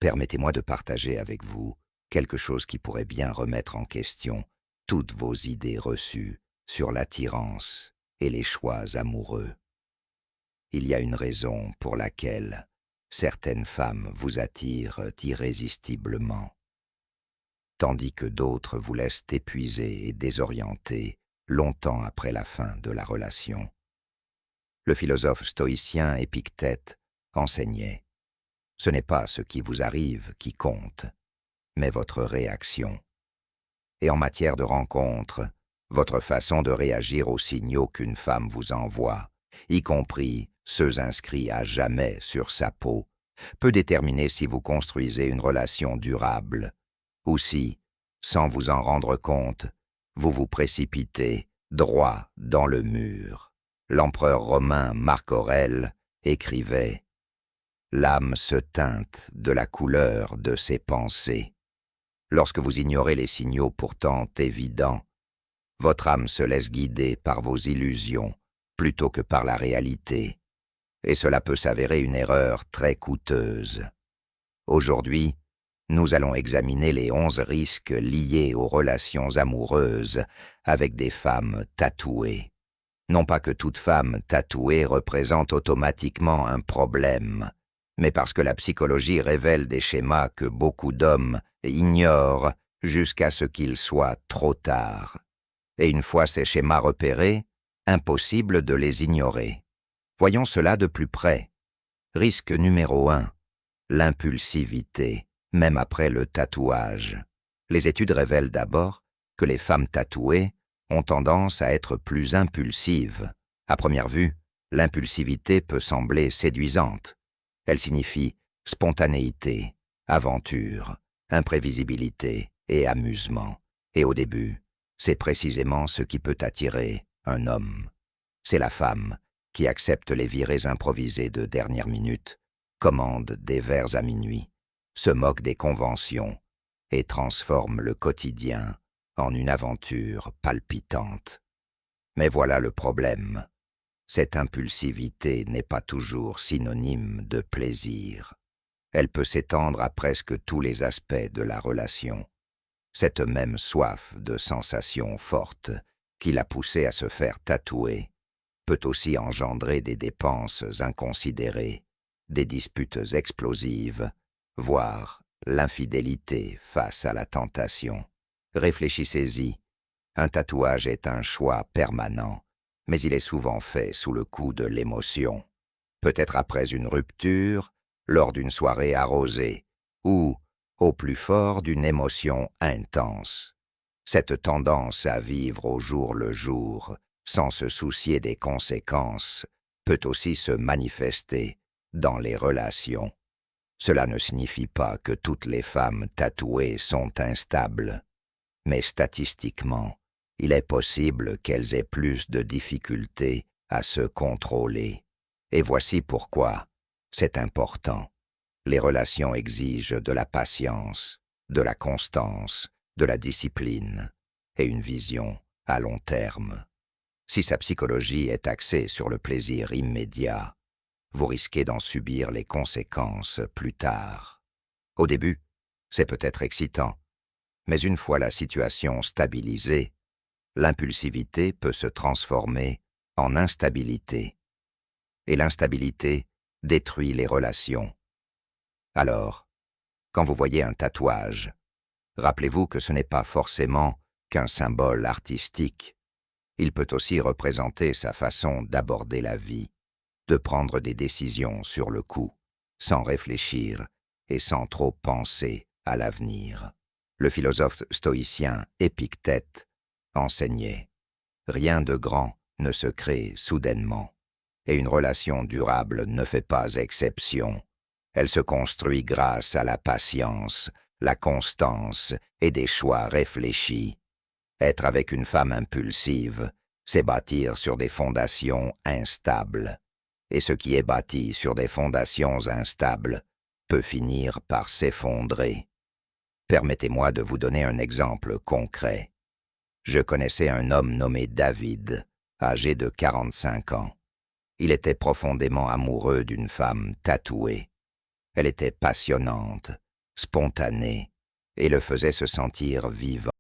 Permettez-moi de partager avec vous quelque chose qui pourrait bien remettre en question toutes vos idées reçues sur l'attirance et les choix amoureux. Il y a une raison pour laquelle certaines femmes vous attirent irrésistiblement, tandis que d'autres vous laissent épuisés et désorientés longtemps après la fin de la relation. Le philosophe stoïcien Épictète enseignait: ce n'est pas ce qui vous arrive qui compte, mais votre réaction. Et en matière de rencontre, votre façon de réagir aux signaux qu'une femme vous envoie, y compris ceux inscrits à jamais sur sa peau, peut déterminer si vous construisez une relation durable, ou si, sans vous en rendre compte, vous vous précipitez droit dans le mur. L'empereur romain Marc Aurèle écrivait: l'âme se teinte de la couleur de ses pensées. Lorsque vous ignorez les signaux pourtant évidents, votre âme se laisse guider par vos illusions plutôt que par la réalité, et cela peut s'avérer une erreur très coûteuse. Aujourd'hui, nous allons examiner les 11 risques liés aux relations amoureuses avec des femmes tatouées. Non pas que toute femme tatouée représente automatiquement un problème, mais parce que la psychologie révèle des schémas que beaucoup d'hommes ignorent jusqu'à ce qu'il soit trop tard. Et une fois ces schémas repérés, impossible de les ignorer. Voyons cela de plus près. Risque numéro 1, l'impulsivité, même après le tatouage. Les études révèlent d'abord que les femmes tatouées ont tendance à être plus impulsives. À première vue, l'impulsivité peut sembler séduisante. Elle signifie spontanéité, aventure, imprévisibilité et amusement. Et au début, c'est précisément ce qui peut attirer un homme. C'est la femme qui accepte les virées improvisées de dernière minute, commande des verres à minuit, se moque des conventions et transforme le quotidien en une aventure palpitante. Mais voilà le problème. Cette impulsivité n'est pas toujours synonyme de plaisir. Elle peut s'étendre à presque tous les aspects de la relation. Cette même soif de sensations fortes qui l'a poussée à se faire tatouer peut aussi engendrer des dépenses inconsidérées, des disputes explosives, voire l'infidélité face à la tentation. Réfléchissez-y, un tatouage est un choix permanent, mais il est souvent fait sous le coup de l'émotion. Peut-être après une rupture, lors d'une soirée arrosée, ou, au plus fort, d'une émotion intense. Cette tendance à vivre au jour le jour, sans se soucier des conséquences, peut aussi se manifester dans les relations. Cela ne signifie pas que toutes les femmes tatouées sont instables, mais statistiquement, il est possible qu'elles aient plus de difficultés à se contrôler. Et voici pourquoi c'est important. Les relations exigent de la patience, de la constance, de la discipline et une vision à long terme. Si sa psychologie est axée sur le plaisir immédiat, vous risquez d'en subir les conséquences plus tard. Au début, c'est peut-être excitant, mais une fois la situation stabilisée, l'impulsivité peut se transformer en instabilité. Et l'instabilité détruit les relations. Alors, quand vous voyez un tatouage, rappelez-vous que ce n'est pas forcément qu'un symbole artistique. Il peut aussi représenter sa façon d'aborder la vie, de prendre des décisions sur le coup, sans réfléchir et sans trop penser à l'avenir. Le philosophe stoïcien Épictète enseignait: rien de grand ne se crée soudainement, et une relation durable ne fait pas exception. Elle se construit grâce à la patience, la constance et des choix réfléchis. Être avec une femme impulsive, c'est bâtir sur des fondations instables. Et ce qui est bâti sur des fondations instables peut finir par s'effondrer. Permettez-moi de vous donner un exemple concret. Je connaissais un homme nommé David, âgé de 45 ans. Il était profondément amoureux d'une femme tatouée. Elle était passionnante, spontané, et le faisait se sentir vivant.